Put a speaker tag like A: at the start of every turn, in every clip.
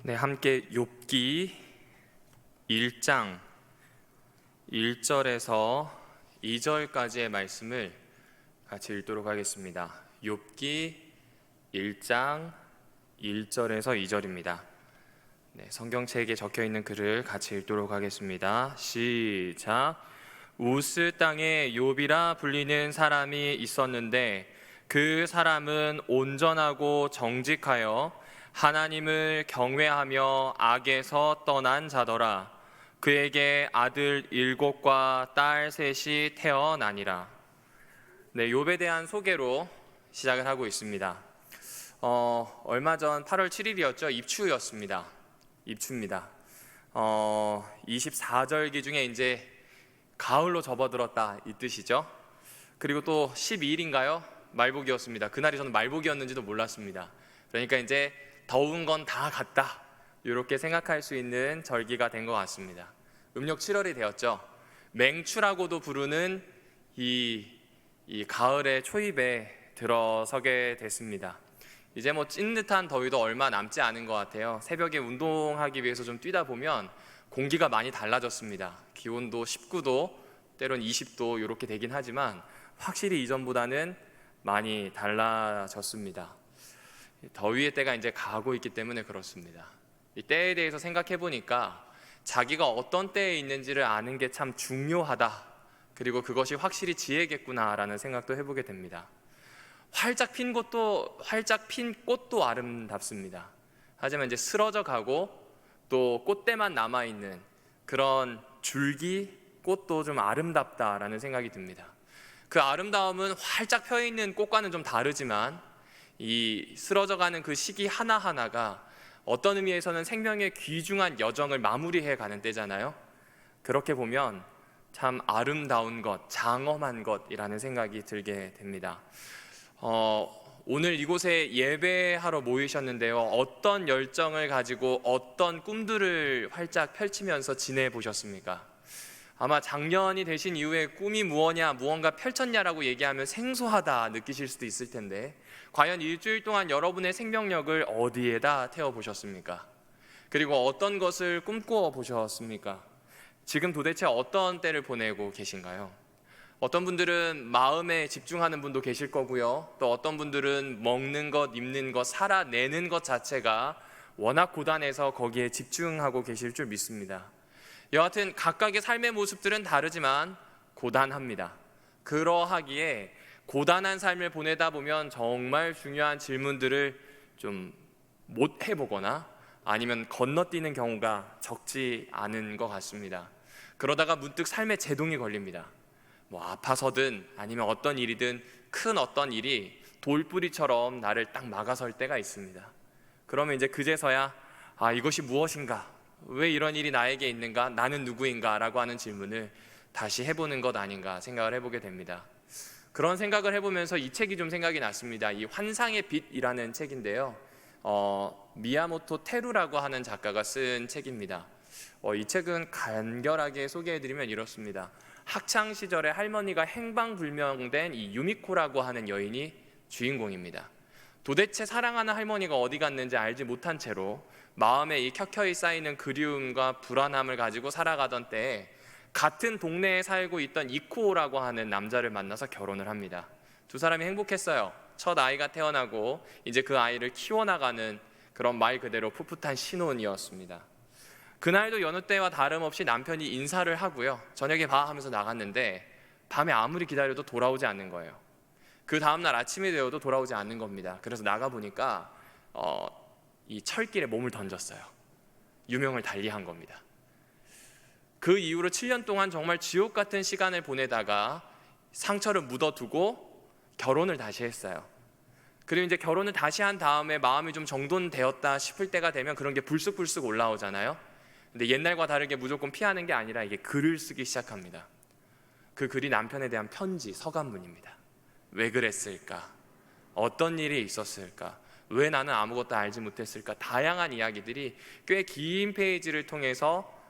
A: 네, 함께 욥기 1장 1절에서 2절까지의 말씀을 같이 읽도록 하겠습니다. 욥기 1장 1절에서 2절입니다. 네, 성경책에 적혀 있는 글을 같이 읽도록 하겠습니다. 시작. 우스 땅에 욥이라 불리는 사람이 있었는데 그 사람은 온전하고 정직하여 하나님을 경외하며 악에서 떠난 자더라. 그에게 아들 7과 딸 3이 태어나니라. 네, 욥에 대한 소개로 시작을 하고 있습니다. 얼마 전 8월 7일이었죠. 입추였습니다. 입추입니다. 24절기 중에 이제 가을로 접어들었다 이 뜻이죠. 그리고 또 12일인가요? 말복이었습니다. 그날이 저는 말복이었는지도 몰랐습니다. 그러니까 이제 더운 건 다 갔다, 이렇게 생각할 수 있는 절기가 된 것 같습니다. 음력 7월이 되었죠. 맹추라고도 부르는 이 가을의 초입에 들어서게 됐습니다. 이제 찐듯한 더위도 얼마 남지 않은 것 같아요. 새벽에 운동하기 위해서 좀 뛰다 보면 공기가 많이 달라졌습니다. 기온도 19도, 때론 20도 이렇게 되긴 하지만 확실히 이전보다는 많이 달라졌습니다. 더위의 때가 이제 가고 있기 때문에 그렇습니다. 이 때에 대해서 생각해 보니까 자기가 어떤 때에 있는지를 아는 게 참 중요하다, 그리고 그것이 확실히 지혜겠구나라는 생각도 해보게 됩니다. 활짝 핀 꽃도 아름답습니다. 하지만 이제 쓰러져 가고 또 꽃대만 남아있는 그런 줄기 꽃도 좀 아름답다라는 생각이 듭니다. 그 아름다움은 활짝 펴있는 꽃과는 좀 다르지만 이 쓰러져가는 그 시기 하나하나가 어떤 의미에서는 생명의 귀중한 여정을 마무리해 가는 때잖아요. 그렇게 보면 참 아름다운 것, 장엄한 것이라는 생각이 들게 됩니다. 오늘 이곳에 예배하러 모이셨는데요, 어떤 열정을 가지고 어떤 꿈들을 활짝 펼치면서 지내보셨습니까? 아마 작년이 되신 이후에 꿈이 무엇냐, 무언가 펼쳤냐라고 얘기하면 생소하다 느끼실 수도 있을 텐데, 과연 일주일 동안 여러분의 생명력을 어디에다 태워보셨습니까? 그리고 어떤 것을 꿈꾸어 보셨습니까? 지금 도대체 어떤 때를 보내고 계신가요? 어떤 분들은 마음에 집중하는 분도 계실 거고요, 또 어떤 분들은 먹는 것, 입는 것, 살아내는 것 자체가 워낙 고단해서 거기에 집중하고 계실 줄 믿습니다. 여하튼 각각의 삶의 모습들은 다르지만 고단합니다. 그러하기에 고단한 삶을 보내다 보면 정말 중요한 질문들을 좀 못 해보거나 아니면 건너뛰는 경우가 적지 않은 것 같습니다. 그러다가 문득 삶에 제동이 걸립니다. 아파서든 아니면 어떤 일이든 큰 어떤 일이 돌뿌리처럼 나를 딱 막아설 때가 있습니다. 그러면 이제 그제서야 이것이 무엇인가? 왜 이런 일이 나에게 있는가? 나는 누구인가? 라고 하는 질문을 다시 해보는 것 아닌가 생각을 해보게 됩니다. 그런 생각을 해보면서 이 책이 좀 생각이 났습니다. 이 환상의 빛이라는 책인데요, 미야모토 테루라고 하는 작가가 쓴 책입니다. 이 책은 간결하게 소개해드리면 이렇습니다. 학창시절에 할머니가 행방불명된 이 유미코라고 하는 여인이 주인공입니다. 도대체 사랑하는 할머니가 어디 갔는지 알지 못한 채로 마음에 이 켜켜이 쌓이는 그리움과 불안함을 가지고 살아가던 때에 같은 동네에 살고 있던 이쿠오라고 하는 남자를 만나서 결혼을 합니다. 두 사람이 행복했어요. 첫 아이가 태어나고 이제 그 아이를 키워나가는 그런 말 그대로 풋풋한 신혼이었습니다. 그날도 여느 때와 다름없이 남편이 인사를 하고요, 저녁에 봐 하면서 나갔는데 밤에 아무리 기다려도 돌아오지 않는 거예요. 그 다음날 아침이 되어도 돌아오지 않는 겁니다. 그래서 나가보니까 이 철길에 몸을 던졌어요. 유명을 달리한 겁니다. 그 이후로 7년 동안 정말 지옥 같은 시간을 보내다가 상처를 묻어두고 결혼을 다시 했어요. 그리고 이제 결혼을 다시 한 다음에 마음이 좀 정돈되었다 싶을 때가 되면 그런 게 불쑥불쑥 올라오잖아요. 근데 옛날과 다르게 무조건 피하는 게 아니라 이게 글을 쓰기 시작합니다. 그 글이 남편에 대한 편지, 서간문입니다. 왜 그랬을까? 어떤 일이 있었을까? 왜 나는 아무것도 알지 못했을까? 다양한 이야기들이 꽤 긴 페이지를 통해서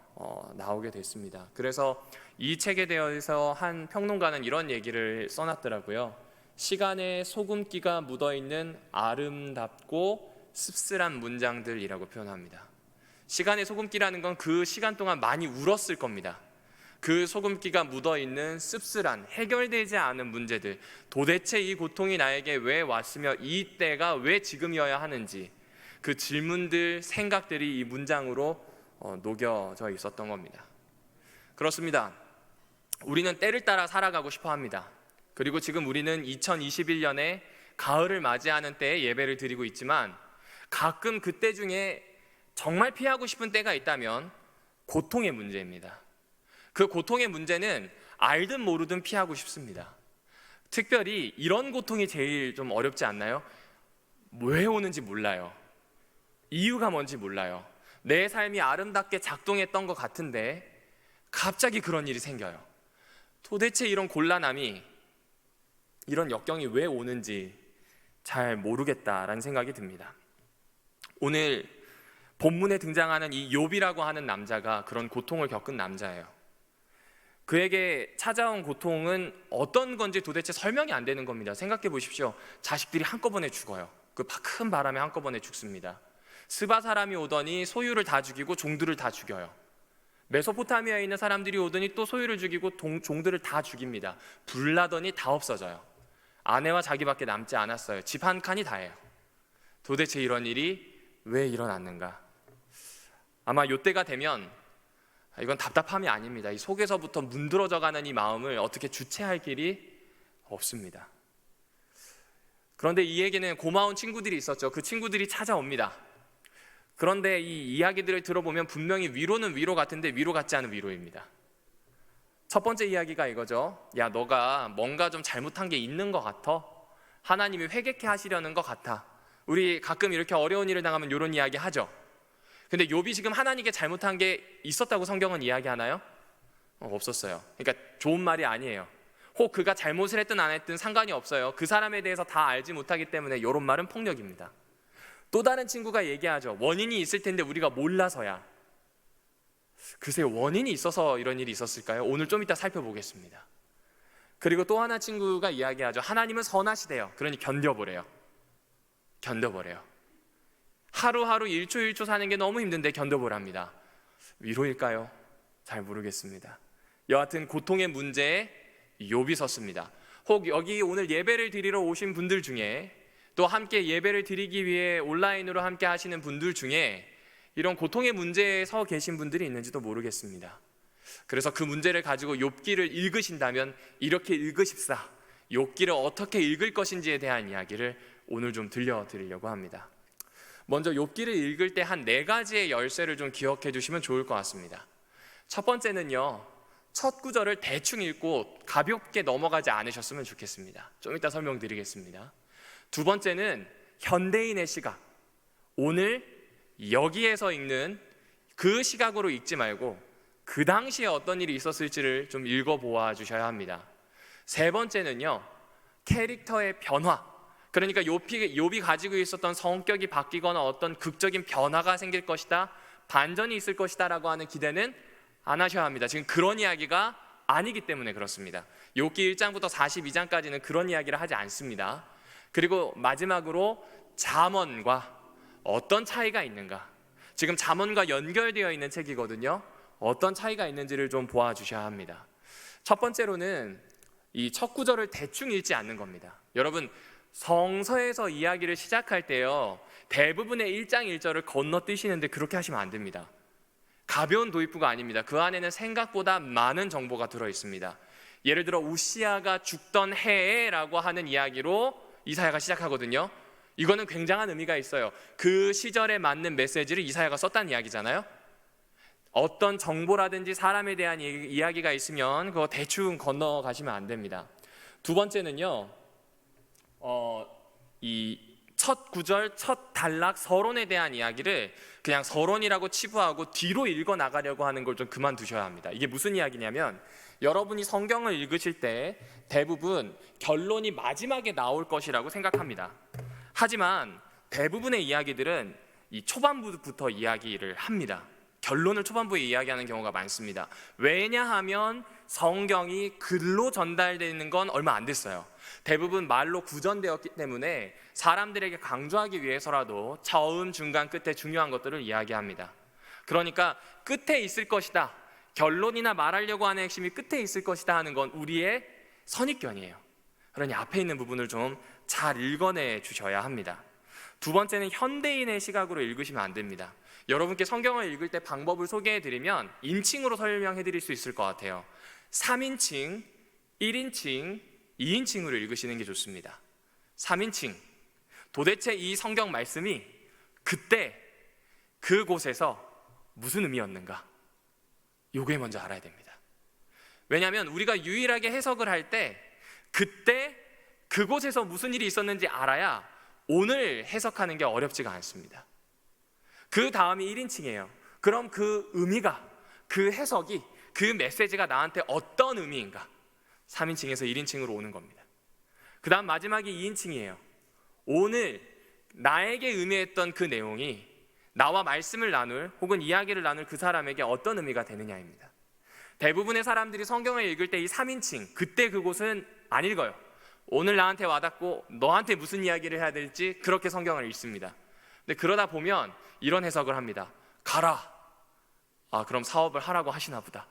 A: 나오게 됐습니다. 그래서 이 책에 대해서 한 평론가는 이런 얘기를 써놨더라고요. 시간에 소금기가 묻어있는 아름답고 씁쓸한 문장들이라고 표현합니다. 시간의 소금기라는 건 그 시간 동안 많이 울었을 겁니다. 그 소금기가 묻어있는 씁쓸한 해결되지 않은 문제들, 도대체 이 고통이 나에게 왜 왔으며 이 때가 왜 지금이어야 하는지, 그 질문들, 생각들이 이 문장으로 녹여져 있었던 겁니다. 그렇습니다. 우리는 때를 따라 살아가고 싶어 합니다. 그리고 지금 우리는 2021년에 가을을 맞이하는 때에 예배를 드리고 있지만, 가끔 그때 중에 정말 피하고 싶은 때가 있다면 고통의 문제입니다. 그 고통의 문제는 알든 모르든 피하고 싶습니다. 특별히 이런 고통이 제일 좀 어렵지 않나요? 왜 오는지 몰라요. 이유가 뭔지 몰라요. 내 삶이 아름답게 작동했던 것 같은데 갑자기 그런 일이 생겨요. 도대체 이런 곤란함이, 이런 역경이 왜 오는지 잘 모르겠다라는 생각이 듭니다. 오늘 본문에 등장하는 이 욥이라고 하는 남자가 그런 고통을 겪은 남자예요. 그에게 찾아온 고통은 어떤 건지 도대체 설명이 안 되는 겁니다. 생각해 보십시오. 자식들이 한꺼번에 죽어요. 그 큰 바람에 한꺼번에 죽습니다. 스바 사람이 오더니 소유를 다 죽이고 종들을 다 죽여요. 메소포타미아에 있는 사람들이 오더니 또 소유를 죽이고 종들을 다 죽입니다. 불나더니 다 없어져요. 아내와 자기밖에 남지 않았어요. 집 한 칸이 다예요. 도대체 이런 일이 왜 일어났는가? 아마 이때가 되면 이건 답답함이 아닙니다. 이 속에서부터 문드러져가는 이 마음을 어떻게 주체할 길이 없습니다. 그런데 이에게는 고마운 친구들이 있었죠. 그 친구들이 찾아옵니다. 그런데 이 이야기들을 들어보면 분명히 위로는 위로 같은데 위로 같지 않은 위로입니다. 첫 번째 이야기가 이거죠. 야, 너가 뭔가 좀 잘못한 게 있는 것 같아. 하나님이 회개케 하시려는 것 같아. 우리 가끔 이렇게 어려운 일을 당하면 이런 이야기 하죠. 근데 욥이 지금 하나님께 잘못한 게 있었다고 성경은 이야기하나요? 없었어요. 그러니까 좋은 말이 아니에요. 혹 그가 잘못을 했든 안 했든 상관이 없어요. 그 사람에 대해서 다 알지 못하기 때문에 이런 말은 폭력입니다. 또 다른 친구가 얘기하죠. 원인이 있을 텐데 우리가 몰라서야. 글쎄요, 원인이 있어서 이런 일이 있었을까요? 오늘 좀 이따 살펴보겠습니다. 그리고 또 하나 친구가 이야기하죠. 하나님은 선하시대요. 그러니 견뎌보래요. 하루하루 1초 1초 사는 게 너무 힘든데 견뎌보랍니다. 위로일까요? 잘 모르겠습니다. 여하튼 고통의 문제에 욥이 섰습니다. 혹 여기 오늘 예배를 드리러 오신 분들 중에, 또 함께 예배를 드리기 위해 온라인으로 함께 하시는 분들 중에 이런 고통의 문제에 서 계신 분들이 있는지도 모르겠습니다. 그래서 그 문제를 가지고 욥기를 읽으신다면 이렇게 읽으십사, 욥기를 어떻게 읽을 것인지에 대한 이야기를 오늘 좀 들려드리려고 합니다. 먼저 욥기를 읽을 때 한 4가지의 열쇠를 좀 기억해 주시면 좋을 것 같습니다. 첫 번째는요, 첫 구절을 대충 읽고 가볍게 넘어가지 않으셨으면 좋겠습니다. 좀 이따 설명드리겠습니다. 두 번째는 현대인의 시각, 오늘 여기에서 읽는 그 시각으로 읽지 말고 그 당시에 어떤 일이 있었을지를 좀 읽어보아 주셔야 합니다. 세 번째는요, 캐릭터의 변화, 그러니까 욥이 가지고 있었던 성격이 바뀌거나 어떤 극적인 변화가 생길 것이다, 반전이 있을 것이다 라고 하는 기대는 안 하셔야 합니다. 지금 그런 이야기가 아니기 때문에 그렇습니다. 욥기 1장부터 42장까지는 그런 이야기를 하지 않습니다. 그리고 마지막으로 잠언과 어떤 차이가 있는가, 지금 잠언과 연결되어 있는 책이거든요. 어떤 차이가 있는지를 좀 보아주셔야 합니다. 첫 번째로는 이 첫 구절을 대충 읽지 않는 겁니다. 여러분, 성서에서 이야기를 시작할 때요, 대부분의 1장 1절을 건너뛰시는데 그렇게 하시면 안 됩니다. 가벼운 도입부가 아닙니다. 그 안에는 생각보다 많은 정보가 들어있습니다. 예를 들어 우시아가 죽던 해에 라고 하는 이야기로 이사야가 시작하거든요. 이거는 굉장한 의미가 있어요. 그 시절에 맞는 메시지를 이사야가 썼다는 이야기잖아요. 어떤 정보라든지 사람에 대한 이야기가 있으면 그거 대충 건너가시면 안 됩니다. 두 번째는요, 이 첫 구절, 첫 단락 서론에 대한 이야기를 그냥 서론이라고 치부하고 뒤로 읽어 나가려고 하는 걸 좀 그만두셔야 합니다. 이게 무슨 이야기냐면, 여러분이 성경을 읽으실 때 대부분 결론이 마지막에 나올 것이라고 생각합니다. 하지만 대부분의 이야기들은 이 초반부부터 이야기를 합니다. 결론을 초반부에 이야기하는 경우가 많습니다. 왜냐하면 성경이 글로 전달되는 건 얼마 안 됐어요. 대부분 말로 구전되었기 때문에 사람들에게 강조하기 위해서라도 처음, 중간, 끝에 중요한 것들을 이야기합니다. 그러니까 끝에 있을 것이다, 결론이나 말하려고 하는 핵심이 끝에 있을 것이다 하는 건 우리의 선입견이에요. 그러니 앞에 있는 부분을 좀 잘 읽어내 주셔야 합니다. 두 번째는 현대인의 시각으로 읽으시면 안 됩니다. 여러분께 성경을 읽을 때 방법을 소개해드리면 인칭으로 설명해드릴 수 있을 것 같아요. 3인칭, 1인칭, 2인칭으로 읽으시는 게 좋습니다. 3인칭, 도대체 이 성경 말씀이 그때 그곳에서 무슨 의미였는가? 요게 먼저 알아야 됩니다. 왜냐하면 우리가 유일하게 해석을 할 때 그때 그곳에서 무슨 일이 있었는지 알아야 오늘 해석하는 게 어렵지가 않습니다. 그 다음이 1인칭이에요. 그럼 그 의미가, 그 해석이, 그 메시지가 나한테 어떤 의미인가? 3인칭에서 1인칭으로 오는 겁니다. 그 다음 마지막이 2인칭이에요. 오늘 나에게 의미했던 그 내용이 나와 말씀을 나눌 혹은 이야기를 나눌 그 사람에게 어떤 의미가 되느냐입니다. 대부분의 사람들이 성경을 읽을 때 이 3인칭, 그때 그곳은 안 읽어요. 오늘 나한테 와닿고 너한테 무슨 이야기를 해야 될지 그렇게 성경을 읽습니다. 근데 그러다 보면 이런 해석을 합니다. 가라. 그럼 사업을 하라고 하시나 보다.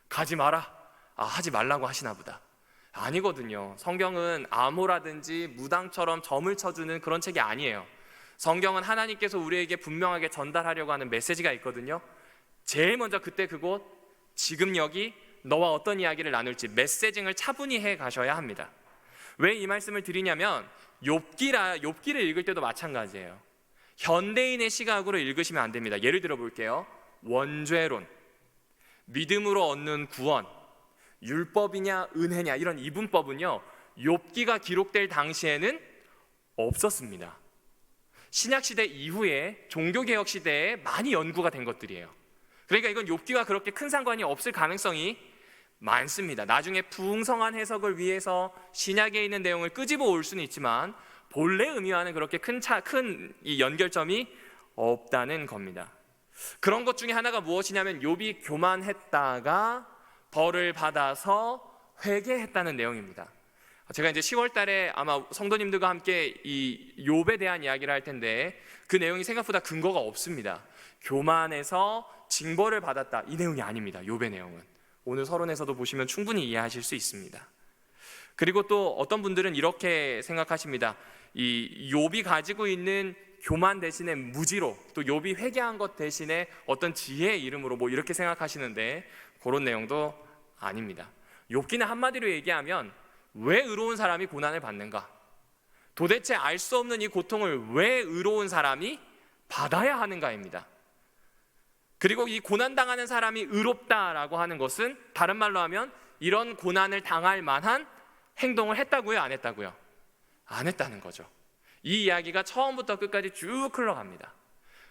A: 가지 마라. 하지 말라고 하시나 보다. 아니거든요. 성경은 암호라든지 무당처럼 점을 쳐주는 그런 책이 아니에요. 성경은 하나님께서 우리에게 분명하게 전달하려고 하는 메시지가 있거든요. 제일 먼저 그때 그곳, 지금 여기 너와 어떤 이야기를 나눌지 메시징을 차분히 해 가셔야 합니다. 왜 이 말씀을 드리냐면 욥기를 읽을 때도 마찬가지예요. 현대인의 시각으로 읽으시면 안 됩니다. 예를 들어 볼게요. 원죄론, 믿음으로 얻는 구원, 율법이냐 은혜냐 이런 이분법은요, 욥기가 기록될 당시에는 없었습니다. 신약시대 이후에 종교개혁 시대에 많이 연구가 된 것들이에요. 그러니까 이건 욥기와 그렇게 큰 상관이 없을 가능성이 많습니다. 나중에 풍성한 해석을 위해서 신약에 있는 내용을 끄집어 올 수는 있지만 본래 의미와는 그렇게 큰 이 연결점이 없다는 겁니다. 그런 것 중에 하나가 무엇이냐면 욥이 교만했다가 벌을 받아서 회개했다는 내용입니다. 제가 이제 10월 달에 아마 성도님들과 함께 이 욥에 대한 이야기를 할 텐데 그 내용이 생각보다 근거가 없습니다. 교만해서 징벌을 받았다, 이 내용이 아닙니다. 욥의 내용은 오늘 서론에서도 보시면 충분히 이해하실 수 있습니다. 그리고 또 어떤 분들은 이렇게 생각하십니다. 이 욥이 가지고 있는 교만 대신에 무지로, 또 욥이 회개한 것 대신에 어떤 지혜의 이름으로 뭐 이렇게 생각하시는데 그런 내용도 아닙니다. 욥기는 한마디로 얘기하면 왜 의로운 사람이 고난을 받는가? 도대체 알 수 없는 이 고통을 왜 의로운 사람이 받아야 하는가입니다. 그리고 이 고난당하는 사람이 의롭다라고 하는 것은 다른 말로 하면 이런 고난을 당할 만한 행동을 했다고요? 안 했다고요? 안 했다는 거죠. 이 이야기가 처음부터 끝까지 쭉 흘러갑니다.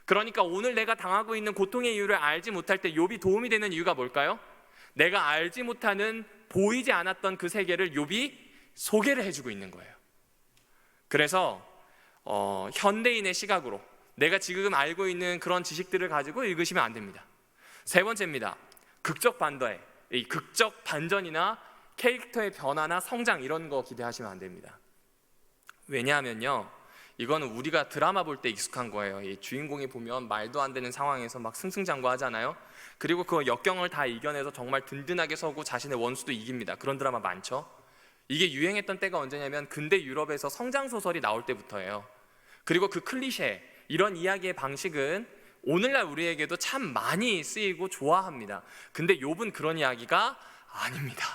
A: 그러니까 오늘 내가 당하고 있는 고통의 이유를 알지 못할 때 욥이 도움이 되는 이유가 뭘까요? 내가 알지 못하는, 보이지 않았던 그 세계를 욥이 소개를 해주고 있는 거예요. 그래서 현대인의 시각으로 내가 지금 알고 있는 그런 지식들을 가지고 읽으시면 안 됩니다. 세 번째입니다. 극적 반대, 이 극적 반전이나 캐릭터의 변화나 성장 이런 거 기대하시면 안 됩니다. 왜냐하면요, 이거는 우리가 드라마 볼 때 익숙한 거예요. 이 주인공이 보면 말도 안 되는 상황에서 막 승승장구하잖아요. 그리고 그 역경을 다 이겨내서 정말 든든하게 서고 자신의 원수도 이깁니다. 그런 드라마 많죠. 이게 유행했던 때가 언제냐면 근대 유럽에서 성장소설이 나올 때부터예요. 그리고 그 클리셰, 이런 이야기의 방식은 오늘날 우리에게도 참 많이 쓰이고 좋아합니다. 근데 욥은 그런 이야기가 아닙니다.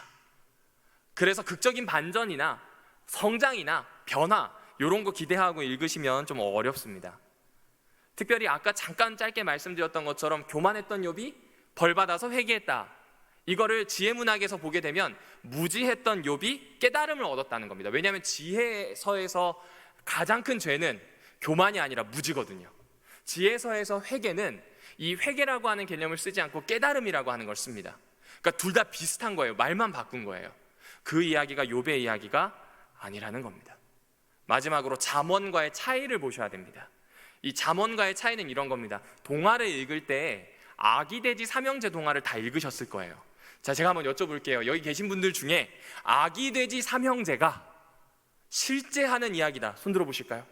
A: 그래서 극적인 반전이나 성장이나 변화 이런 거 기대하고 읽으시면 좀 어렵습니다. 특별히 아까 잠깐 짧게 말씀드렸던 것처럼 교만했던 욥이 벌받아서 회개했다, 이거를 지혜문학에서 보게 되면 무지했던 욥이 깨달음을 얻었다는 겁니다. 왜냐하면 지혜서에서 가장 큰 죄는 교만이 아니라 무지거든요. 지혜서에서 회개는 이 회개라고 하는 개념을 쓰지 않고 깨달음이라고 하는 걸 씁니다. 그러니까 둘 다 비슷한 거예요. 말만 바꾼 거예요. 그 이야기가 욥의 이야기가 아니라는 겁니다. 마지막으로 잠언과의 차이를 보셔야 됩니다. 이 잠언과의 차이는 이런 겁니다. 동화를 읽을 때 아기돼지 삼형제 동화를 다 읽으셨을 거예요. 자, 제가 한번 여쭤볼게요. 여기 계신 분들 중에 아기돼지 삼형제가 실제 하는 이야기다, 손 들어 보실까요?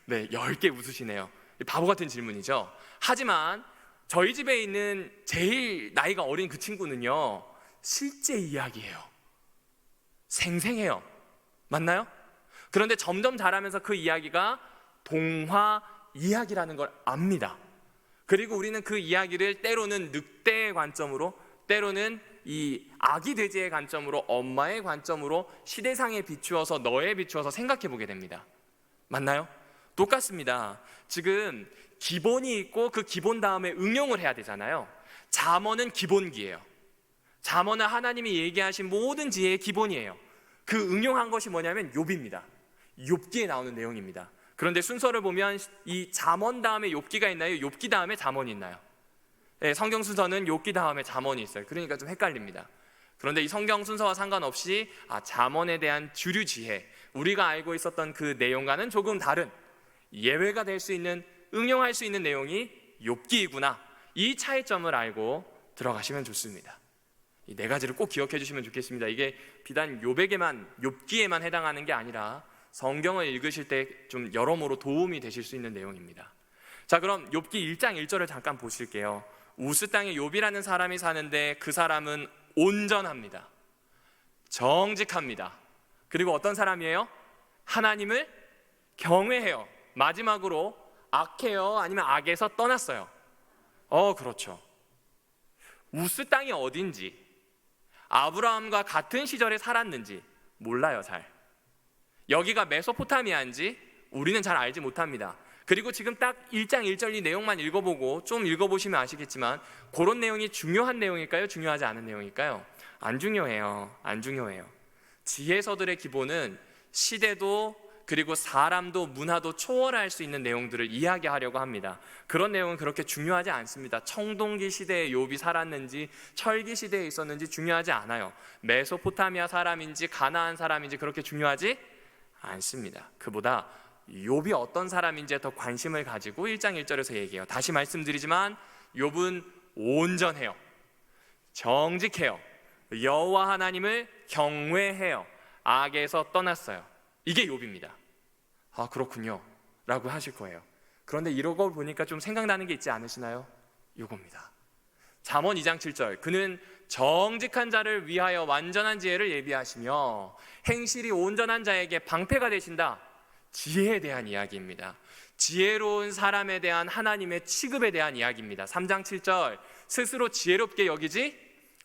A: 네, 10개 웃으시네요. 바보 같은 질문이죠. 하지만 저희 집에 있는 제일 나이가 어린 그 친구는요, 실제 이야기예요. 생생해요. 맞나요? 그런데 점점 자라면서 그 이야기가 동화 이야기라는 걸 압니다. 그리고 우리는 그 이야기를 때로는 늑대의 관점으로, 때로는 이 아기 돼지의 관점으로, 엄마의 관점으로 시대상에 비추어서, 너에 비추어서 생각해 보게 됩니다. 맞나요? 똑같습니다. 지금 기본이 있고 그 기본 다음에 응용을 해야 되잖아요. 잠언은 기본기예요. 잠언은 하나님이 얘기하신 모든 지혜의 기본이에요. 그 응용한 것이 뭐냐면 욥입니다. 욥기에 나오는 내용입니다. 그런데 순서를 보면 이 잠언 다음에 욥기가 있나요? 욥기 다음에 잠언이 있나요? 네, 성경 순서는 욥기 다음에 잠언이 있어요. 그러니까 좀 헷갈립니다. 그런데 이 성경 순서와 상관없이 잠언에 대한 주류 지혜, 우리가 알고 있었던 그 내용과는 조금 다른 예외가 될 수 있는, 응용할 수 있는 내용이 욥기이구나, 이 차이점을 알고 들어가시면 좋습니다. 이 네 가지를 꼭 기억해 주시면 좋겠습니다. 이게 비단 욥기에만 해당하는 게 아니라 성경을 읽으실 때 좀 여러모로 도움이 되실 수 있는 내용입니다. 자, 그럼 욥기 1장 1절을 잠깐 보실게요. 우스 땅에 욥이라는 사람이 사는데 그 사람은 온전합니다. 정직합니다. 그리고 어떤 사람이에요? 하나님을 경외해요. 마지막으로 악해요? 아니면 악에서 떠났어요? 그렇죠. 우스 땅이 어딘지, 아브라함과 같은 시절에 살았는지 몰라요. 잘. 여기가 메소포타미아인지 우리는 잘 알지 못합니다. 그리고 지금 딱 1장 1절 이 내용만 읽어보고 좀 읽어보시면 아시겠지만, 그런 내용이 중요한 내용일까요? 중요하지 않은 내용일까요? 안 중요해요. 안 중요해요. 지혜서들의 기본은 시대도, 그리고 사람도, 문화도 초월할 수 있는 내용들을 이야기하려고 합니다. 그런 내용은 그렇게 중요하지 않습니다. 청동기 시대에 욥이 살았는지, 철기 시대에 있었는지 중요하지 않아요. 메소포타미아 사람인지 가나안 사람인지 그렇게 중요하지 않습니다. 그보다 욥이 어떤 사람인지에 더 관심을 가지고 1장 1절에서 얘기해요. 다시 말씀드리지만 욥은 온전해요. 정직해요. 여호와 하나님을 경외해요. 악에서 떠났어요. 이게 욥입니다. 그렇군요 라고 하실 거예요. 그런데 이런 걸 보니까 좀 생각나는 게 있지 않으시나요? 이겁니다. 잠언 2장 7절, 그는 정직한 자를 위하여 완전한 지혜를 예비하시며 행실이 온전한 자에게 방패가 되신다. 지혜에 대한 이야기입니다. 지혜로운 사람에 대한 하나님의 취급에 대한 이야기입니다. 3장 7절, 스스로 지혜롭게 여기지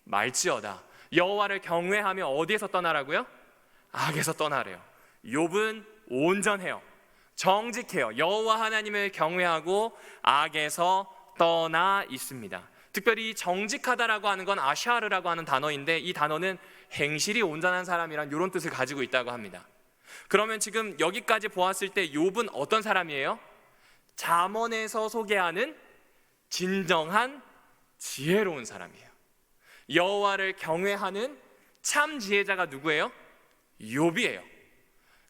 A: 말지어다. 여호와를 경외하며 어디에서 떠나라고요? 악에서 떠나래요. 욥은 온전해요. 정직해요. 여호와 하나님을 경외하고 악에서 떠나 있습니다. 특별히 정직하다라고 하는 건 아샤르라고 하는 단어인데, 이 단어는 행실이 온전한 사람이란 이런 뜻을 가지고 있다고 합니다. 그러면 지금 여기까지 보았을 때 욥은 어떤 사람이에요? 잠언에서 소개하는 진정한 지혜로운 사람이에요. 여호와를 경외하는 참 지혜자가 누구예요? 욥이에요.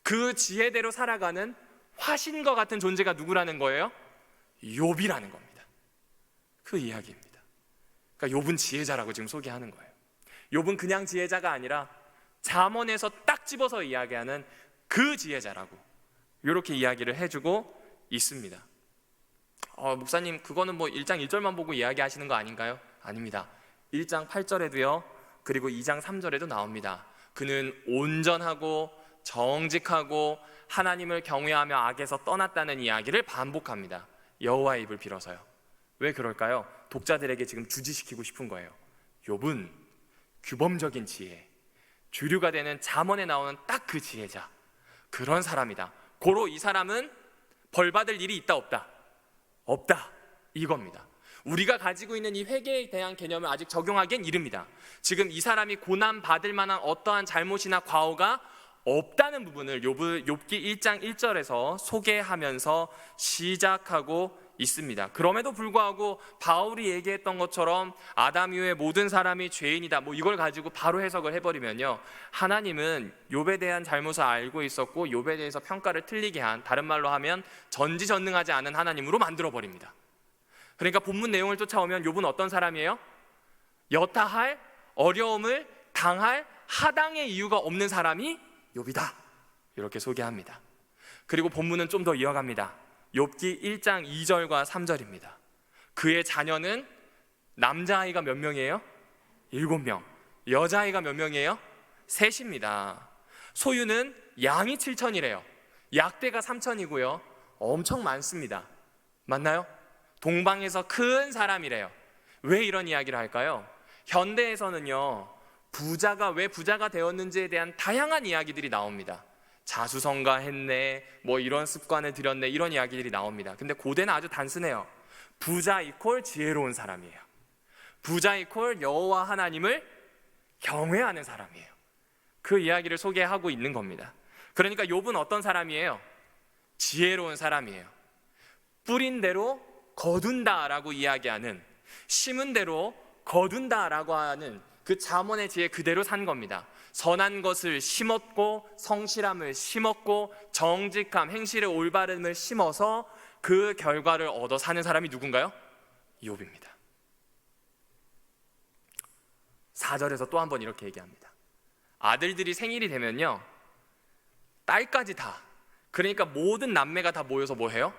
A: 그 지혜대로 살아가는 화신과 같은 존재가 누구라는 거예요? 욥이라는 겁니다. 그 이야기입니다. 그러니까 욥은 지혜자라고 지금 소개하는 거예요. 욥은 그냥 지혜자가 아니라 잠언에서 딱 집어서 이야기하는 그 지혜자라고 이렇게 이야기를 해주고 있습니다. 목사님, 그거는 뭐 1장 1절만 보고 이야기하시는 거 아닌가요? 아닙니다. 1장 8절에도요, 그리고 2장 3절에도 나옵니다. 그는 온전하고 정직하고 하나님을 경외하며 악에서 떠났다는 이야기를 반복합니다. 여호와의 입을 빌어서요. 왜 그럴까요? 독자들에게 지금 주지시키고 싶은 거예요. 욥은 규범적인 지혜, 주류가 되는 잠언에 나오는 딱 그 지혜자, 그런 사람이다. 고로 이 사람은 벌받을 일이 있다 없다? 없다, 이겁니다. 우리가 가지고 있는 이 회개에 대한 개념을 아직 적용하기엔 이릅니다. 지금 이 사람이 고난받을 만한 어떠한 잘못이나 과오가 없다는 부분을 욥기 1장 1절에서 소개하면서 시작하고 있습니다. 그럼에도 불구하고 바울이 얘기했던 것처럼 아담 이후의 모든 사람이 죄인이다, 이걸 가지고 바로 해석을 해버리면요, 하나님은 욥에 대한 잘못을 알고 있었고 욥에 대해서 평가를 틀리게 한, 다른 말로 하면 전지전능하지 않은 하나님으로 만들어버립니다. 그러니까 본문 내용을 쫓아오면 욥은 어떤 사람이에요? 여타할, 어려움을 당할 하당의 이유가 없는 사람이 욥이다, 이렇게 소개합니다. 그리고 본문은 좀 더 이어갑니다. 욥기 1장 2절과 3절입니다. 그의 자녀는 남자아이가 몇 명이에요? 7명. 여자아이가 몇 명이에요? 셋입니다. 소유는 양이 7천이래요. 약대가 3천이고요. 엄청 많습니다. 맞나요? 동방에서 큰 사람이래요. 왜 이런 이야기를 할까요? 현대에서는요, 부자가 왜 부자가 되었는지에 대한 다양한 이야기들이 나옵니다. 자수성가했네, 뭐 이런 습관을 들였네, 이런 이야기들이 나옵니다. 근데 고대는 아주 단순해요. 부자 이퀄 지혜로운 사람이에요. 부자 이퀄 여호와 하나님을 경외하는 사람이에요. 그 이야기를 소개하고 있는 겁니다. 그러니까 욥은 어떤 사람이에요? 지혜로운 사람이에요. 뿌린 대로 거둔다라고 이야기하는, 심은 대로 거둔다라고 하는 그 잠언의 지혜 그대로 산 겁니다. 선한 것을 심었고 성실함을 심었고 정직함, 행실의 올바름을 심어서 그 결과를 얻어 사는 사람이 누군가요? 욥입니다. 4절에서 또 한 번 이렇게 얘기합니다. 아들들이 생일이 되면요, 딸까지 다, 그러니까 모든 남매가 다 모여서 뭐 해요?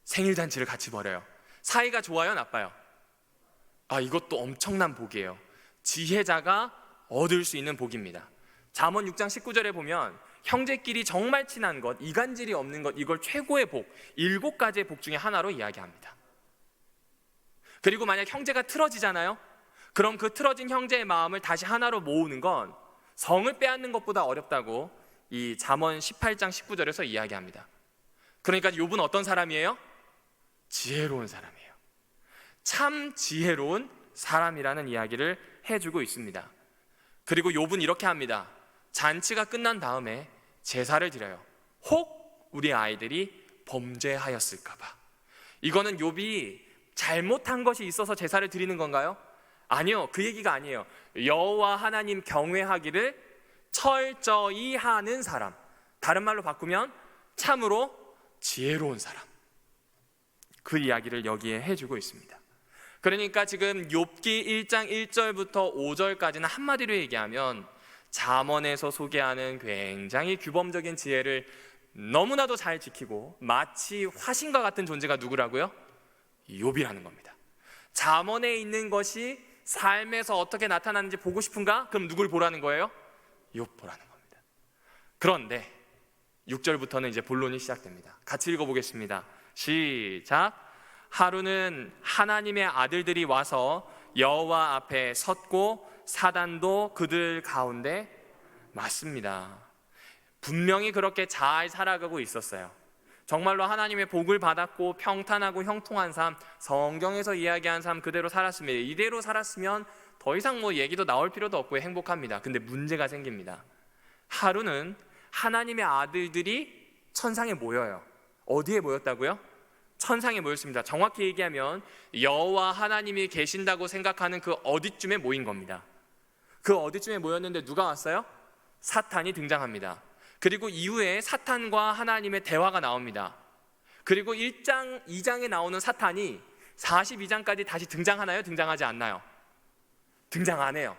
A: 생일잔치를 같이 벌여요. 사이가 좋아요, 나빠요? 이것도 엄청난 복이에요. 지혜자가 얻을 수 있는 복입니다. 잠언 6장 19절에 보면 형제끼리 정말 친한 것, 이간질이 없는 것, 이걸 최고의 복, 7가지의 복 중에 하나로 이야기합니다. 그리고 만약 형제가 틀어지잖아요? 그럼 그 틀어진 형제의 마음을 다시 하나로 모으는 건 성을 빼앗는 것보다 어렵다고 이 잠언 18장 19절에서 이야기합니다. 그러니까 욥은 어떤 사람이에요? 지혜로운 사람이에요. 참 지혜로운 사람이라는 이야기를 해주고 있습니다. 그리고 욥은 이렇게 합니다. 잔치가 끝난 다음에 제사를 드려요. 혹 우리 아이들이 범죄하였을까 봐. 이거는 욥이 잘못한 것이 있어서 제사를 드리는 건가요? 아니요, 그 얘기가 아니에요. 여호와 하나님 경외하기를 철저히 하는 사람, 다른 말로 바꾸면 참으로 지혜로운 사람, 그 이야기를 여기에 해주고 있습니다. 그러니까 지금 욥기 1장 1절부터 5절까지는 한마디로 얘기하면 잠언에서 소개하는 굉장히 규범적인 지혜를 너무나도 잘 지키고 마치 화신과 같은 존재가 누구라고요? 욥이라는 겁니다. 잠언에 있는 것이 삶에서 어떻게 나타나는지 보고 싶은가? 그럼 누굴 보라는 거예요? 욥 보라는 겁니다. 그런데 6절부터는 이제 본론이 시작됩니다. 같이 읽어보겠습니다. 시작. 하루는 하나님의 아들들이 와서 여호와 앞에 섰고 사단도 그들 가운데 맞습니다. 분명히 그렇게 잘 살아가고 있었어요. 정말로 하나님의 복을 받았고 평탄하고 형통한 삶, 성경에서 이야기한 삶 그대로 살았습니다. 이대로 살았으면 더 이상 뭐 얘기도 나올 필요도 없고 행복합니다. 근데 문제가 생깁니다. 하루는 하나님의 아들들이 천상에 모여요. 어디에 모였다고요? 천상에 모였습니다. 정확히 얘기하면 여호와 하나님이 계신다고 생각하는 그 어디쯤에 모인 겁니다. 그 어디쯤에 모였는데 누가 왔어요? 사탄이 등장합니다. 그리고 이후에 사탄과 하나님의 대화가 나옵니다. 그리고 1장, 2장에 나오는 사탄이 42장까지 다시 등장하나요? 등장하지 않나요? 등장 안 해요.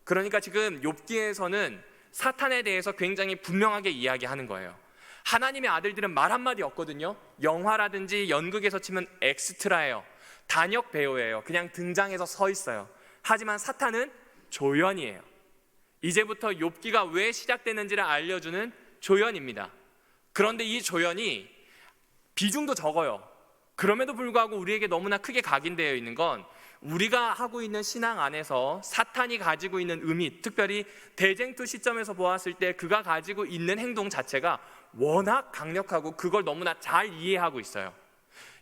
A: 그러니까 지금 욥기에서는 사탄에 대해서 굉장히 분명하게 이야기하는 거예요. 하나님의 아들들은 말 한마디 없거든요. 영화라든지 연극에서 치면 엑스트라예요. 단역 배우예요. 그냥 등장해서 서 있어요. 하지만 사탄은 조연이에요. 이제부터 욥기가 왜 시작되는지를 알려주는 조연입니다. 그런데 이 조연이 비중도 적어요. 그럼에도 불구하고 우리에게 너무나 크게 각인되어 있는 건 우리가 하고 있는 신앙 안에서 사탄이 가지고 있는 의미, 특별히 대쟁투 시점에서 보았을 때 그가 가지고 있는 행동 자체가 워낙 강력하고 그걸 너무나 잘 이해하고 있어요.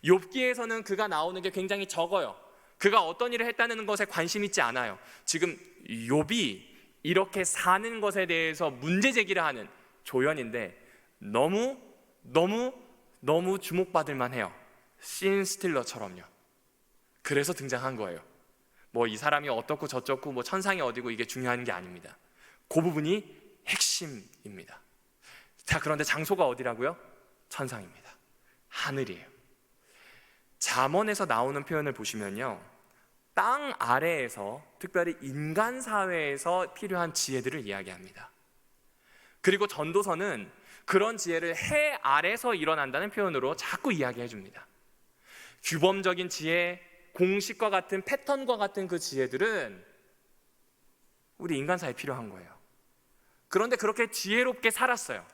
A: 욥기에서는 그가 나오는 게 굉장히 적어요. 그가 어떤 일을 했다는 것에 관심 있지 않아요. 지금 욥이 이렇게 사는 것에 대해서 문제 제기를 하는 조연인데 너무 주목받을 만해요. 씬 스틸러처럼요. 그래서 등장한 거예요. 뭐 이 사람이 어떻고 저쩌고 뭐 천상이 어디고 이게 중요한 게 아닙니다. 그 부분이 핵심입니다. 자, 그런데 장소가 어디라고요? 천상입니다. 하늘이에요. 잠언에서 나오는 표현을 보시면요, 땅 아래에서, 특별히 인간 사회에서 필요한 지혜들을 이야기합니다. 그리고 전도서는 그런 지혜를 해 아래서 일어난다는 표현으로 자꾸 이야기해 줍니다. 규범적인 지혜, 공식과 같은 패턴과 같은 그 지혜들은 우리 인간 사이에 필요한 거예요. 그런데 그렇게 지혜롭게 살았어요.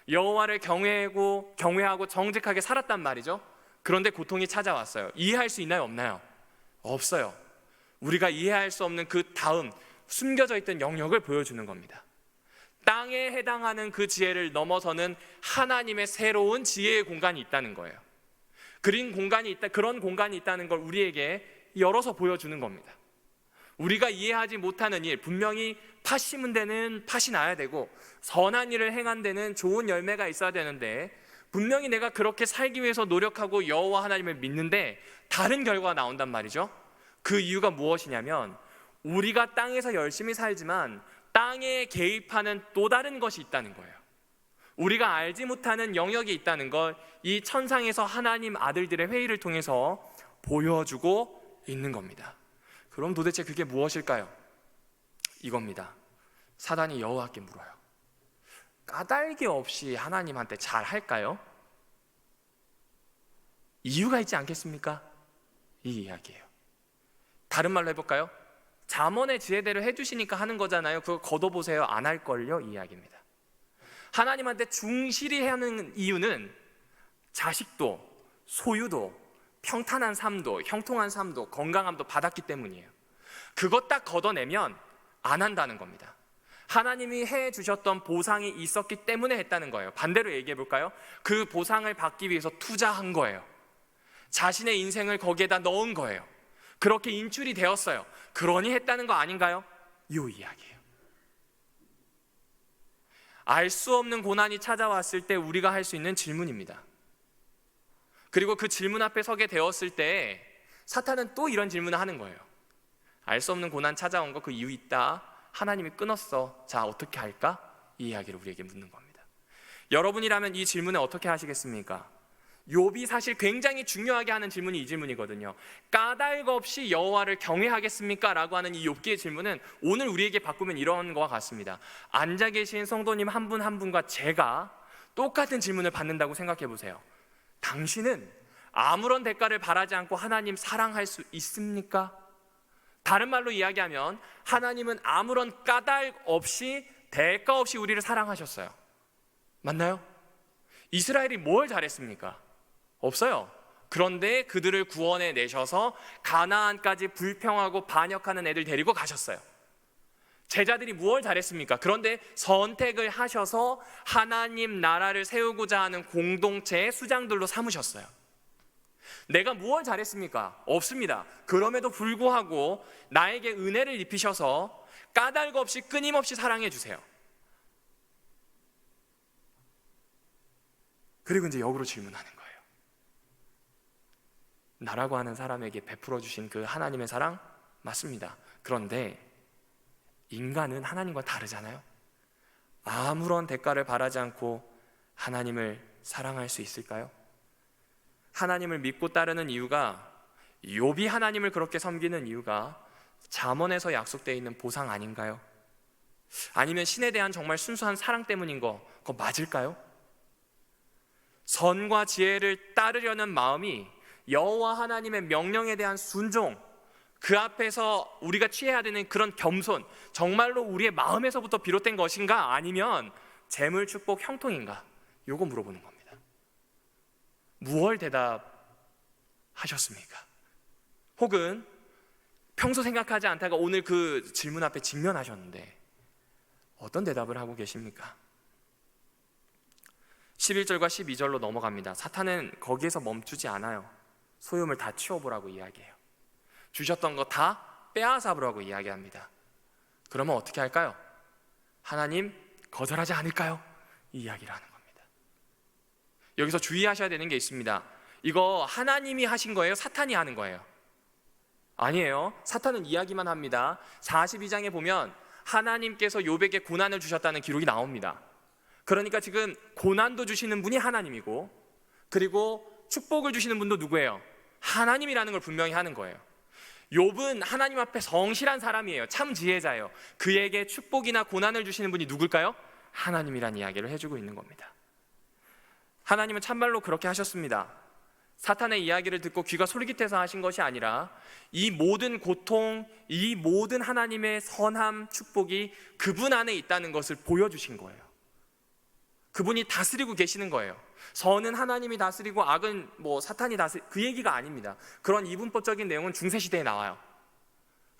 A: 여호와를 경외하고 정직하게 살았단 말이죠. 그런데 고통이 찾아왔어요. 이해할 수 있나요? 없나요? 없어요. 우리가 이해할 수 없는 그 다음 숨겨져 있던 영역을 보여주는 겁니다. 땅에 해당하는 그 지혜를 넘어서는 하나님의 새로운 지혜의 공간이 있다는 거예요. 그런 공간이 있다는 걸 우리에게 열어서 보여주는 겁니다. 우리가 이해하지 못하는 일, 분명히 팥 심은 데는 팥이 나야 되고 선한 일을 행한 데는 좋은 열매가 있어야 되는데, 분명히 내가 그렇게 살기 위해서 노력하고 여호와 하나님을 믿는데 다른 결과가 나온단 말이죠. 그 이유가 무엇이냐면, 우리가 땅에서 열심히 살지만 땅에 개입하는 또 다른 것이 있다는 거예요. 우리가 알지 못하는 영역이 있다는 걸 이 천상에서 하나님 아들들의 회의를 통해서 보여주고 있는 겁니다. 그럼 도대체 그게 무엇일까요? 이겁니다. 사단이 여호와께 물어요. 까닭이 없이 하나님한테 잘 할까요? 이유가 있지 않겠습니까? 이 이야기예요. 다른 말로 해볼까요? 잠언의 지혜대로 해주시니까 하는 거잖아요. 그거 걷어보세요. 안 할걸요? 이 이야기입니다. 하나님한테 충실히 하는 이유는 자식도, 소유도, 평탄한 삶도, 형통한 삶도, 건강함도 받았기 때문이에요. 그것 딱 걷어내면 안 한다는 겁니다. 하나님이 해주셨던 보상이 있었기 때문에 했다는 거예요. 반대로 얘기해 볼까요? 그 보상을 받기 위해서 투자한 거예요. 자신의 인생을 거기에다 넣은 거예요. 그렇게 인출이 되었어요. 그러니 했다는 거 아닌가요? 이 이야기예요. 알 수 없는 고난이 찾아왔을 때 우리가 할 수 있는 질문입니다. 그리고 그 질문 앞에 서게 되었을 때 사탄은 또 이런 질문을 하는 거예요. 알 수 없는 고난 찾아온 거 그 이유 있다. 하나님이 끊었어. 자, 어떻게 할까? 이 이야기를 우리에게 묻는 겁니다. 여러분이라면 이 질문에 어떻게 하시겠습니까? 욥이 사실 굉장히 중요하게 하는 질문이 이 질문이거든요. 까닭 없이 여호와를 경외하겠습니까? 라고 하는 이 욥기의 질문은 오늘 우리에게 바꾸면 이런 것과 같습니다. 앉아 계신 성도님 한 분 한 분과 제가 똑같은 질문을 받는다고 생각해 보세요. 당신은 아무런 대가를 바라지 않고 하나님 사랑할 수 있습니까? 다른 말로 이야기하면 하나님은 아무런 까닭 없이, 대가 없이 우리를 사랑하셨어요. 맞나요? 이스라엘이 뭘 잘했습니까? 없어요. 그런데 그들을 구원해 내셔서 가나안까지 불평하고 반역하는 애들 데리고 가셨어요. 제자들이 무엇을 잘했습니까? 그런데 선택을 하셔서 하나님 나라를 세우고자 하는 공동체의 수장들로 삼으셨어요. 내가 무엇을 잘했습니까? 없습니다. 그럼에도 불구하고 나에게 은혜를 입히셔서 까닭 없이 끊임없이 사랑해 주세요. 그리고 이제 역으로 질문하는 거예요. 나라고 하는 사람에게 베풀어 주신 그 하나님의 사랑 맞습니다. 그런데 인간은 하나님과 다르잖아요. 아무런 대가를 바라지 않고 하나님을 사랑할 수 있을까요? 하나님을 믿고 따르는 이유가, 욥이 하나님을 그렇게 섬기는 이유가 잠언에서 약속되어 있는 보상 아닌가요? 아니면 신에 대한 정말 순수한 사랑 때문인 그거 맞을까요? 선과 지혜를 따르려는 마음이 여호와 하나님의 명령에 대한 순종, 그 앞에서 우리가 취해야 되는 그런 겸손, 정말로 우리의 마음에서부터 비롯된 것인가? 아니면 재물, 축복, 형통인가? 요거 물어보는 겁니다. 무엇을 대답하셨습니까? 혹은 평소 생각하지 않다가 오늘 그 질문 앞에 직면하셨는데 어떤 대답을 하고 계십니까? 11절과 12절로 넘어갑니다. 사탄은 거기에서 멈추지 않아요. 소유물 다 치워보라고 이야기해요. 주셨던 거 다 빼앗아보라고 이야기합니다. 그러면 어떻게 할까요? 하나님 거절하지 않을까요? 이 이야기를 하는 겁니다. 여기서 주의하셔야 되는 게 있습니다. 이거 하나님이 하신 거예요? 사탄이 하는 거예요? 아니에요. 사탄은 이야기만 합니다. 42장에 보면 하나님께서 욥에게 고난을 주셨다는 기록이 나옵니다. 그러니까 지금 고난도 주시는 분이 하나님이고, 그리고 축복을 주시는 분도 누구예요? 하나님이라는 걸 분명히 하는 거예요. 욥은 하나님 앞에 성실한 사람이에요. 참 지혜자예요. 그에게 축복이나 고난을 주시는 분이 누굴까요? 하나님이란 이야기를 해주고 있는 겁니다. 하나님은 참말로 그렇게 하셨습니다. 사탄의 이야기를 듣고 귀가 솔깃해서 하신 것이 아니라 이 모든 고통, 이 모든 하나님의 선함, 축복이 그분 안에 있다는 것을 보여주신 거예요. 그분이 다스리고 계시는 거예요. 선은 하나님이 다스리고 악은 사탄이 다스리고, 그 얘기가 아닙니다. 그런 이분법적인 내용은 중세시대에 나와요.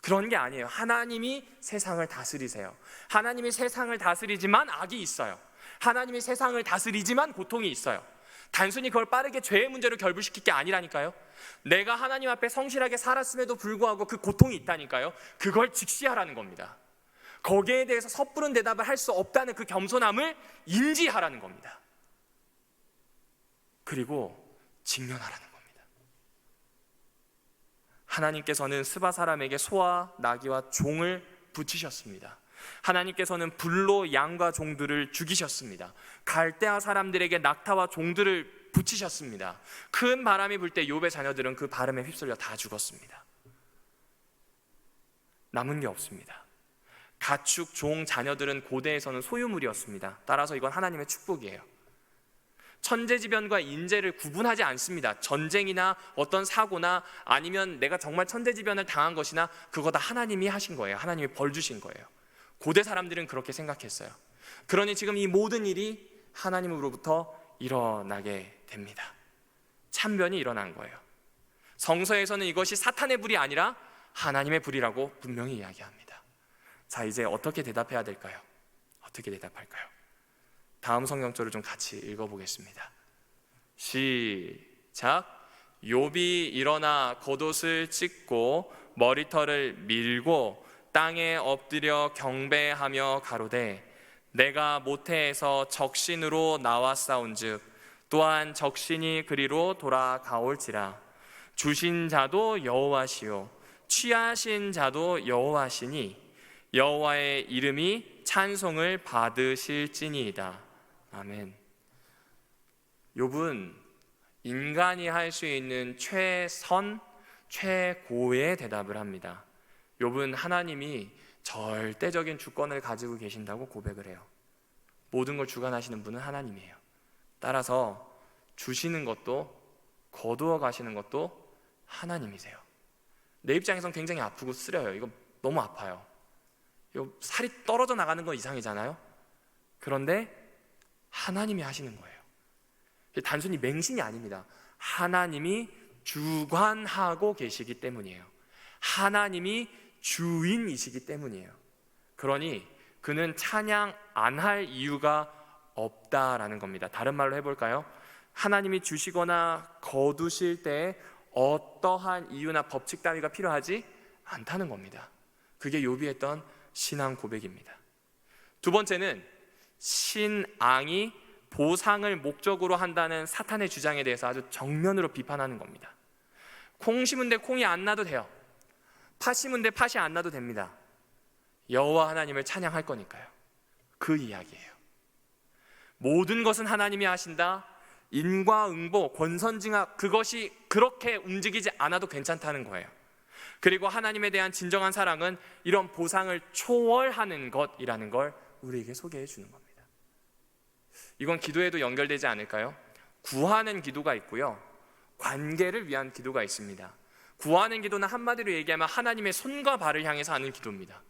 A: 그런 게 아니에요. 하나님이 세상을 다스리세요. 하나님이 세상을 다스리지만 악이 있어요. 하나님이 세상을 다스리지만 고통이 있어요. 단순히 그걸 빠르게 죄의 문제로 결부시킬 게 아니라니까요. 내가 하나님 앞에 성실하게 살았음에도 불구하고 그 고통이 있다니까요. 그걸 직시하라는 겁니다. 거기에 대해서 섣부른 대답을 할 수 없다는 그 겸손함을 인지하라는 겁니다. 그리고 직면하라는 겁니다. 하나님께서는 스바 사람에게 소와 나귀와 종을 붙이셨습니다. 하나님께서는 불로 양과 종들을 죽이셨습니다. 갈대아 사람들에게 낙타와 종들을 붙이셨습니다. 큰 바람이 불 때 욥의 자녀들은 그 바람에 휩쓸려 다 죽었습니다. 남은 게 없습니다. 가축, 종, 자녀들은 고대에서는 소유물이었습니다. 따라서 이건 하나님의 축복이에요. 천재지변과 인재를 구분하지 않습니다. 전쟁이나 어떤 사고나 아니면 내가 정말 천재지변을 당한 것이나 그거 다 하나님이 하신 거예요. 하나님이 벌 주신 거예요. 고대 사람들은 그렇게 생각했어요. 그러니 지금 이 모든 일이 하나님으로부터 일어나게 됩니다. 참변이 일어난 거예요. 성서에서는 이것이 사탄의 불이 아니라 하나님의 불이라고 분명히 이야기합니다. 자, 이제 어떻게 대답해야 될까요? 어떻게 대답할까요? 다음 성경절을 좀 같이 읽어보겠습니다. 시작. 욥이 일어나 겉옷을 찢고 머리털을 밀고 땅에 엎드려 경배하며 가로되 내가 모태에서 적신으로 나왔사온즉 또한 적신이 그리로 돌아가올지라. 주신 자도 여호와시요 취하신 자도 여호와시니 여호와의 이름이 찬송을 받으실지니이다. 아멘. 욥은 인간이 할 수 있는 최선, 최고의 대답을 합니다. 욥은 하나님이 절대적인 주권을 가지고 계신다고 고백을 해요. 모든 걸 주관하시는 분은 하나님이에요. 따라서 주시는 것도 거두어 가시는 것도 하나님이세요. 내 입장에선 굉장히 아프고 쓰려요. 이거 너무 아파요. 이거 살이 떨어져 나가는 건 이상이잖아요. 그런데 하나님이 하시는 거예요. 단순히 맹신이 아닙니다. 하나님이 주관하고 계시기 때문이에요. 하나님이 주인이시기 때문이에요. 그러니 그는 찬양 안 할 이유가 없다라는 겁니다. 다른 말로 해볼까요? 하나님이 주시거나 거두실 때 어떠한 이유나 법칙 따위가 필요하지 않다는 겁니다. 그게 욥이 했던 신앙 고백입니다. 두 번째는 신앙이 보상을 목적으로 한다는 사탄의 주장에 대해서 아주 정면으로 비판하는 겁니다. 콩 심은 데 콩이 안 나도 돼요. 팥 심은 데 팥이 안 나도 됩니다. 여호와 하나님을 찬양할 거니까요. 그 이야기예요. 모든 것은 하나님이 하신다. 인과응보, 권선징악, 그것이 그렇게 움직이지 않아도 괜찮다는 거예요. 그리고 하나님에 대한 진정한 사랑은 이런 보상을 초월하는 것이라는 걸 우리에게 소개해 주는 겁니다. 이건 기도에도 연결되지 않을까요? 구하는 기도가 있고요, 관계를 위한 기도가 있습니다. 구하는 기도는 한마디로 얘기하면 하나님의 손과 발을 향해서 하는 기도입니다.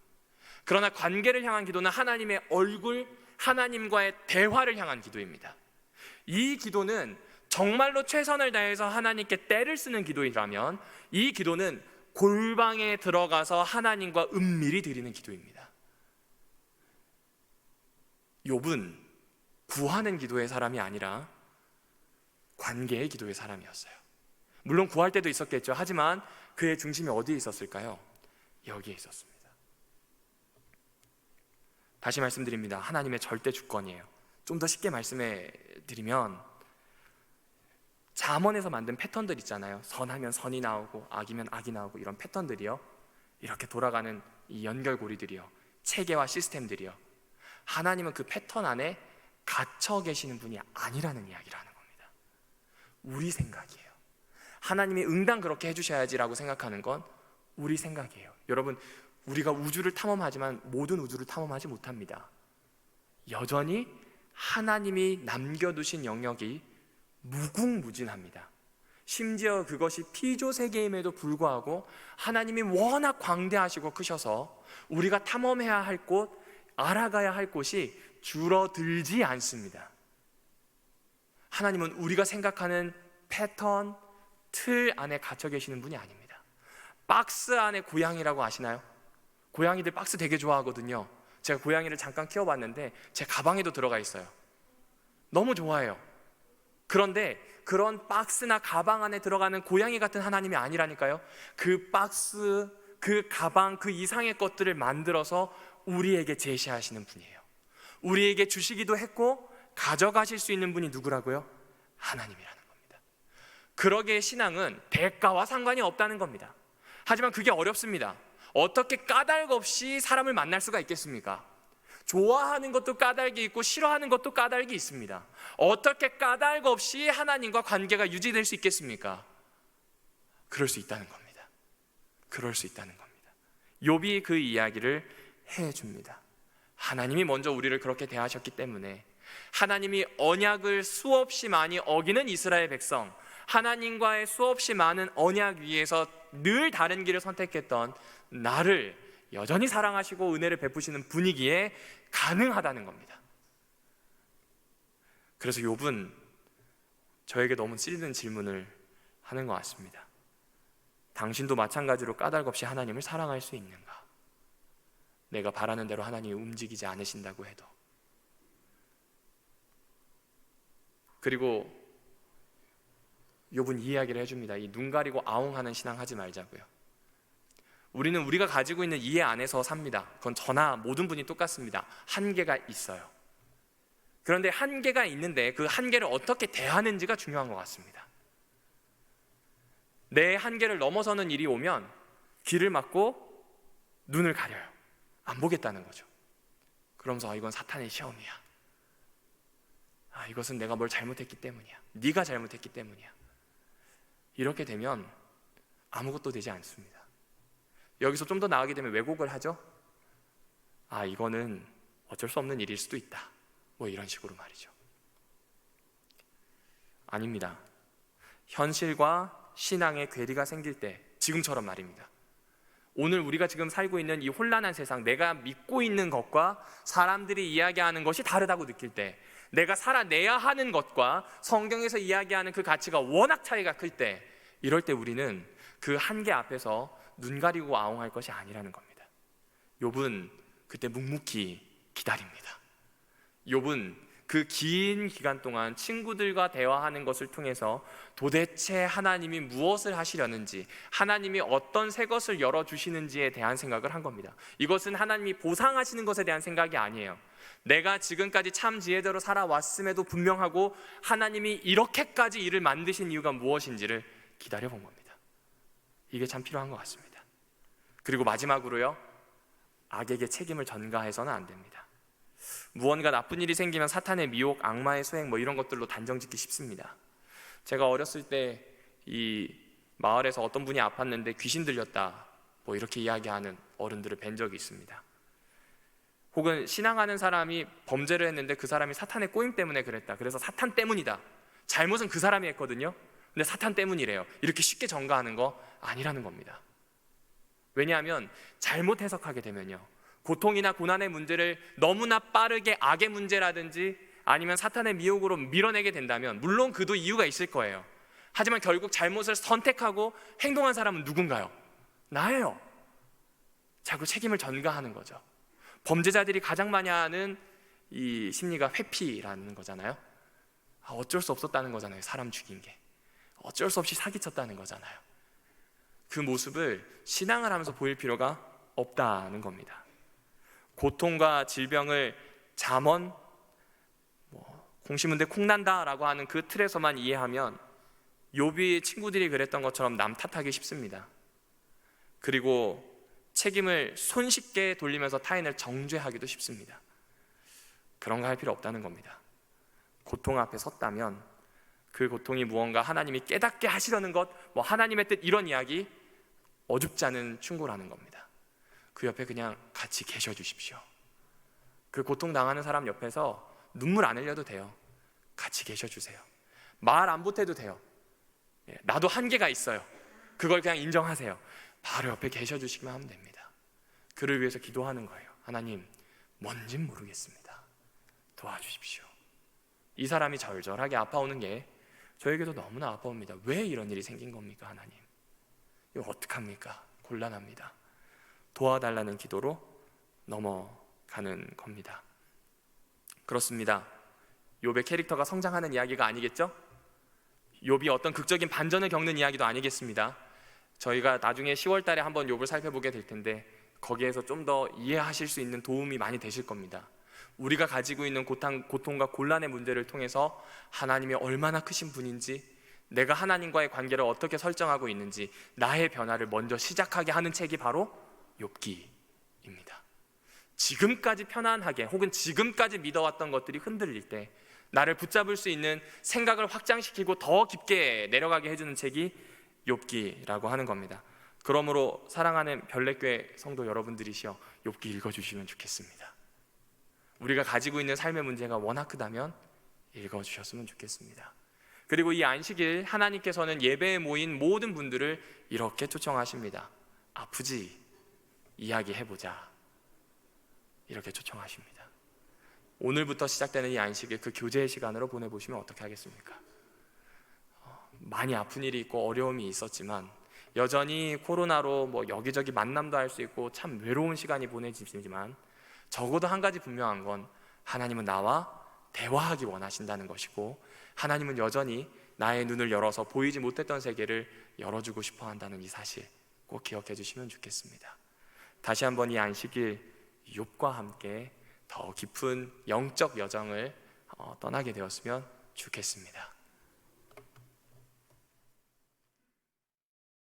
A: 그러나 관계를 향한 기도는 하나님의 얼굴, 하나님과의 대화를 향한 기도입니다. 이 기도는 정말로 최선을 다해서 하나님께 때를 쓰는 기도이라면 이 기도는 골방에 들어가서 하나님과 은밀히 드리는 기도입니다. 욥은 구하는 기도의 사람이 아니라 관계의 기도의 사람이었어요. 물론 구할 때도 있었겠죠. 하지만 그의 중심이 어디에 있었을까요? 여기에 있었습니다. 다시 말씀드립니다. 하나님의 절대 주권이에요. 좀 더 쉽게 말씀해 드리면 잠언에서 만든 패턴들 있잖아요. 선하면 선이 나오고 악이면 악이 나오고 이런 패턴들이요, 이렇게 돌아가는 이 연결고리들이요, 체계와 시스템들이요, 하나님은 그 패턴 안에 갇혀 계시는 분이 아니라는 이야기를 하는 겁니다. 우리 생각이에요. 하나님이 응당 그렇게 해주셔야지라고 생각하는 건 우리 생각이에요. 여러분, 우리가 우주를 탐험하지만 모든 우주를 탐험하지 못합니다. 여전히 하나님이 남겨두신 영역이 무궁무진합니다. 심지어 그것이 피조세계임에도 불구하고 하나님이 워낙 광대하시고 크셔서 우리가 탐험해야 할 곳, 알아가야 할 곳이 줄어들지 않습니다. 하나님은 우리가 생각하는 패턴, 틀 안에 갇혀 계시는 분이 아닙니다. 박스 안에 고양이라고 아시나요? 고양이들 박스 되게 좋아하거든요. 제가 고양이를 잠깐 키워봤는데 제 가방에도 들어가 있어요. 너무 좋아해요. 그런데 그런 박스나 가방 안에 들어가는 고양이 같은 하나님이 아니라니까요. 그 박스, 그 가방, 그 이상의 것들을 만들어서 우리에게 제시하시는 분이에요. 우리에게 주시기도 했고 가져가실 수 있는 분이 누구라고요? 하나님이라는 겁니다. 그러기에 신앙은 대가와 상관이 없다는 겁니다. 하지만 그게 어렵습니다. 어떻게 까닭 없이 사람을 만날 수가 있겠습니까? 좋아하는 것도 까닭이 있고 싫어하는 것도 까닭이 있습니다. 어떻게 까닭 없이 하나님과 관계가 유지될 수 있겠습니까? 그럴 수 있다는 겁니다. 그럴 수 있다는 겁니다. 욥이 그 이야기를 해줍니다. 하나님이 먼저 우리를 그렇게 대하셨기 때문에, 하나님이 언약을 수없이 많이 어기는 이스라엘 백성, 하나님과의 수없이 많은 언약 위에서 늘 다른 길을 선택했던 나를 여전히 사랑하시고 은혜를 베푸시는 분위기에 가능하다는 겁니다. 그래서 욥은 저에게 너무 찔리는 질문을 하는 것 같습니다. 당신도 마찬가지로 까닭 없이 하나님을 사랑할 수 있는가? 내가 바라는 대로 하나님이 움직이지 않으신다고 해도. 그리고 욥은 이 이야기를 해줍니다. 이 눈 가리고 아웅하는 신앙 하지 말자고요. 우리는 우리가 가지고 있는 이해 안에서 삽니다. 그건 저나 모든 분이 똑같습니다. 한계가 있어요. 그런데 한계가 있는데 그 한계를 어떻게 대하는지가 중요한 것 같습니다. 내 한계를 넘어서는 일이 오면 귀를 막고 눈을 가려요. 안 보겠다는 거죠. 그러면서 이건 사탄의 시험이야. 이것은 내가 뭘 잘못했기 때문이야. 네가 잘못했기 때문이야. 이렇게 되면 아무것도 되지 않습니다. 여기서 좀 더 나아가게 되면 왜곡을 하죠. 이거는 어쩔 수 없는 일일 수도 있다, 뭐 이런 식으로 말이죠. 아닙니다. 현실과 신앙의 괴리가 생길 때, 지금처럼 말입니다. 오늘 우리가 지금 살고 있는 이 혼란한 세상, 내가 믿고 있는 것과 사람들이 이야기하는 것이 다르다고 느낄 때, 내가 살아내야 하는 것과 성경에서 이야기하는 그 가치가 워낙 차이가 클 때, 이럴 때 우리는 그 한계 앞에서 눈 가리고 아웅할 것이 아니라는 겁니다. 욥은 그때 묵묵히 기다립니다. 욥은 그 긴 기간 동안 친구들과 대화하는 것을 통해서 도대체 하나님이 무엇을 하시려는지, 하나님이 어떤 새 것을 열어주시는지에 대한 생각을 한 겁니다. 이것은 하나님이 보상하시는 것에 대한 생각이 아니에요. 내가 지금까지 참 지혜대로 살아왔음에도 분명하고 하나님이 이렇게까지 일을 만드신 이유가 무엇인지를 기다려본 겁니다. 이게 참 필요한 것 같습니다. 그리고 마지막으로요, 악에게 책임을 전가해서는 안 됩니다. 무언가 나쁜 일이 생기면 사탄의 미혹, 악마의 소행 뭐 이런 것들로 단정짓기 쉽습니다. 제가 어렸을 때 이 마을에서 어떤 분이 아팠는데 귀신 들렸다, 뭐 이렇게 이야기하는 어른들을 뵌 적이 있습니다. 혹은 신앙하는 사람이 범죄를 했는데 그 사람이 사탄의 꼬임 때문에 그랬다, 그래서 사탄 때문이다, 잘못은 그 사람이 했거든요. 근데 사탄 때문이래요. 이렇게 쉽게 전가하는 거 아니라는 겁니다. 왜냐하면 잘못 해석하게 되면요, 고통이나 고난의 문제를 너무나 빠르게 악의 문제라든지 아니면 사탄의 미혹으로 밀어내게 된다면, 물론 그도 이유가 있을 거예요. 하지만 결국 잘못을 선택하고 행동한 사람은 누군가요? 나예요. 자꾸 책임을 전가하는 거죠. 범죄자들이 가장 많이 하는 이 심리가 회피라는 거잖아요. 어쩔 수 없었다는 거잖아요. 사람 죽인 게 어쩔 수 없이 사기쳤다는 거잖아요. 그 모습을 신앙을 하면서 보일 필요가 없다는 겁니다. 고통과 질병을 잠언, 공시문대 콩난다라고 하는 그 틀에서만 이해하면 욥이 친구들이 그랬던 것처럼 남 탓하기 쉽습니다. 그리고 책임을 손쉽게 돌리면서 타인을 정죄하기도 쉽습니다. 그런 거 할 필요 없다는 겁니다. 고통 앞에 섰다면 그 고통이 무언가 하나님이 깨닫게 하시려는 것, 하나님의 뜻, 이런 이야기 어줍지 않은 충고라는 겁니다. 그 옆에 그냥 같이 계셔 주십시오. 그 고통 당하는 사람 옆에서 눈물 안 흘려도 돼요. 같이 계셔 주세요. 말 안 보태도 돼요. 나도 한계가 있어요. 그걸 그냥 인정하세요. 바로 옆에 계셔 주시기만 하면 됩니다. 그를 위해서 기도하는 거예요. 하나님, 뭔진 모르겠습니다. 도와주십시오. 이 사람이 절절하게 아파오는 게 저에게도 너무나 아파옵니다. 왜 이런 일이 생긴 겁니까, 하나님? 이거 어떡합니까? 곤란합니다. 도와달라는 기도로 넘어가는 겁니다. 그렇습니다. 욥의 캐릭터가 성장하는 이야기가 아니겠죠? 욥이 어떤 극적인 반전을 겪는 이야기도 아니겠습니다. 저희가 나중에 10월 달에 한번 욥을 살펴보게 될 텐데 거기에서 좀 더 이해하실 수 있는 도움이 많이 되실 겁니다. 우리가 가지고 있는 고통과 곤란의 문제를 통해서 하나님이 얼마나 크신 분인지, 내가 하나님과의 관계를 어떻게 설정하고 있는지, 나의 변화를 먼저 시작하게 하는 책이 바로 욥기입니다. 지금까지 편안하게 혹은 지금까지 믿어왔던 것들이 흔들릴 때 나를 붙잡을 수 있는 생각을 확장시키고 더 깊게 내려가게 해주는 책이 욥기라고 하는 겁니다. 그러므로 사랑하는 별내교회 성도 여러분들이시여, 욥기 읽어주시면 좋겠습니다. 우리가 가지고 있는 삶의 문제가 워낙 크다면 읽어주셨으면 좋겠습니다. 그리고 이 안식일 하나님께서는 예배에 모인 모든 분들을 이렇게 초청하십니다. 아프지? 이야기해보자. 이렇게 초청하십니다. 오늘부터 시작되는 이 안식일, 그 교제의 시간으로 보내보시면 어떻게 하겠습니까? 많이 아픈 일이 있고 어려움이 있었지만 여전히 코로나로 여기저기 만남도 할 수 있고 참 외로운 시간이 보내지만 적어도 한 가지 분명한 건 하나님은 나와 대화하기 원하신다는 것이고, 하나님은 여전히 나의 눈을 열어서 보이지 못했던 세계를 열어주고 싶어 한다는 이 사실 꼭 기억해 주시면 좋겠습니다. 다시 한번 이 안식일 욥과 함께 더 깊은 영적 여정을 떠나게 되었으면 좋겠습니다.